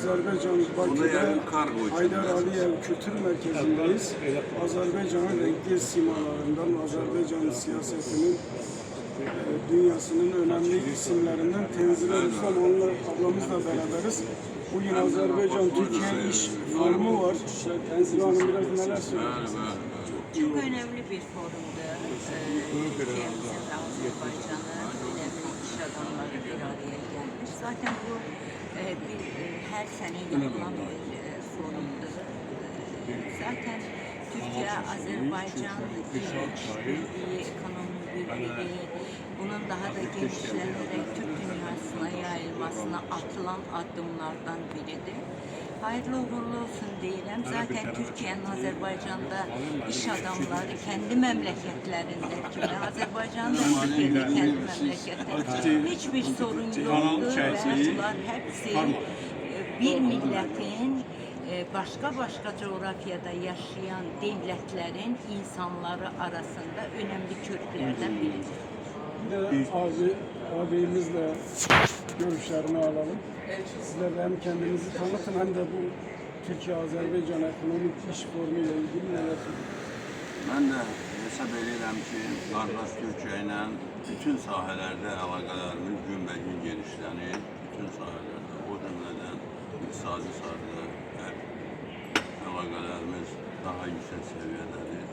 Azerbaycan Bakü'de Haydar Aliyev Kültür Merkezi'ndeyiz. Azerbaycan'ın renkli simalarından, Azerbaycan siyasetinin dünyasının önemli isimlerinden Tenzile Ruslan ablamızla beraberiz. Bugün Azerbaycan-Türkiye iş forumu var. Tenzile Hanım biraz neler söyleyeceksiniz? Çok önemli bir forumdu. Ülkemizin ve Azerbaycan'ın önemli iş adamları bir araya gelmiş. Zaten bu her sene yapılan bir forumdur. Zaten Türkiye, Azerbaycan işbirliği, ekonomi birliği, bunun daha da genişlenerek Türk dünyasına yayılmasına atılan adımlardan biridir. Hayırlı uğurlu olsun diyelim. Zaten Türkiye'nin Azerbaycan'da iş adamları kendi memleketlerinde, Azerbaycan'da Türkiye'de kendi memleketlerinde hiçbir sorun yoktur ve bunlar hepsi bir milletin başka coğrafyada yaşayan devletlerin insanları arasında önemli köprülerden biridir. Ağabeyimizle görüşlerini alalım. Sizler de hem kendinizi tanıtın hem de bu Türkiye-Azerbaycan ekonomik iş forumu ile ilgili neler söylüyorsunuz? Ben de hesap edirəm ki, qardaş Türkiyə ilə bütün sahələrdə əlaqələrimiz günbəgün genişlənir. Bütün sahələrdə, o cümlədən iqtisadi sahədə əlaqələrimiz daha yüksək səviyyədədir.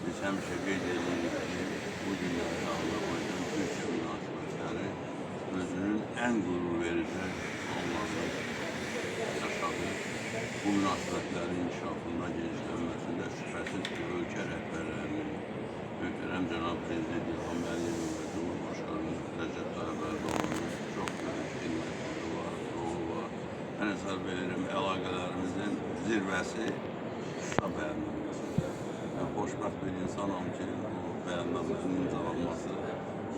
Biz həmişə qeyd edirik ki, bu günlərdə Azərbaycan-Türkiyə münasibətləri özünün ən qürur verici olması yaşadı. Bu münasibətlərin inkişafında, genişlənməsində şübhəsiz ki, ölkə rəhbərlərinin, möhtərəm cənab Prezident İlham Əliyevin və Cumhurbaşqanı Rəcəb Tayyip Ərdoğanın çox böyük xidmətləri var, rolu var. Mən hesab edirəm, əlaqələrimizin zirvəsi Şuşa bəyannaməsidir. Mən xoşbəxt bir insanam ki, o bəyannamənin imzalanması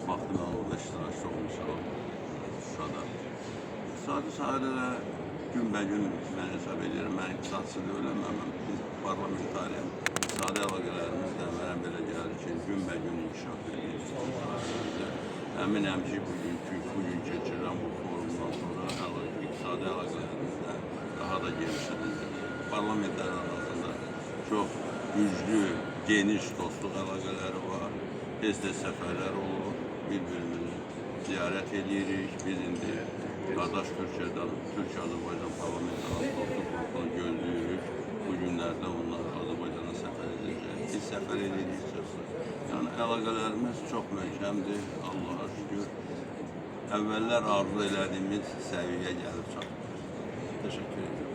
vaxtında orada iştirakçı olmuşam Şuşada. İqtisadi sahədə də günbəgün mən hesab edirəm, mən iqtisadçı deyiləm, biz parlamentariyəm. İqtisadi əlaqələrimiz də mənə belə gəlir ki, günbəgün inkişaf edir. Əminəm ki, bugün keçirilən bu forumdan sonra iqtisadi əlaqələrimiz də daha da genişlənəcək. Parlamentlər arasında çox güclü, geniş dostluq əlaqələri var. Tez-tez səfərlər olur, bir-birimizi ziyarət edirik. Biz indi qardaş Türkiyədən, Türkiyə-Azərbaycan parlamentarı dostluq qrupunu gözləyirik. Bu günlərdə onlar Azərbaycana səfər edəcək. Biz səfər edirik. Yəni, əlaqələrimiz çox möhkəmdir, Allaha şükür. Əvvəllər arzu elədiyimiz səviyyəyə gəlib çatır. Təşəkkür ederim.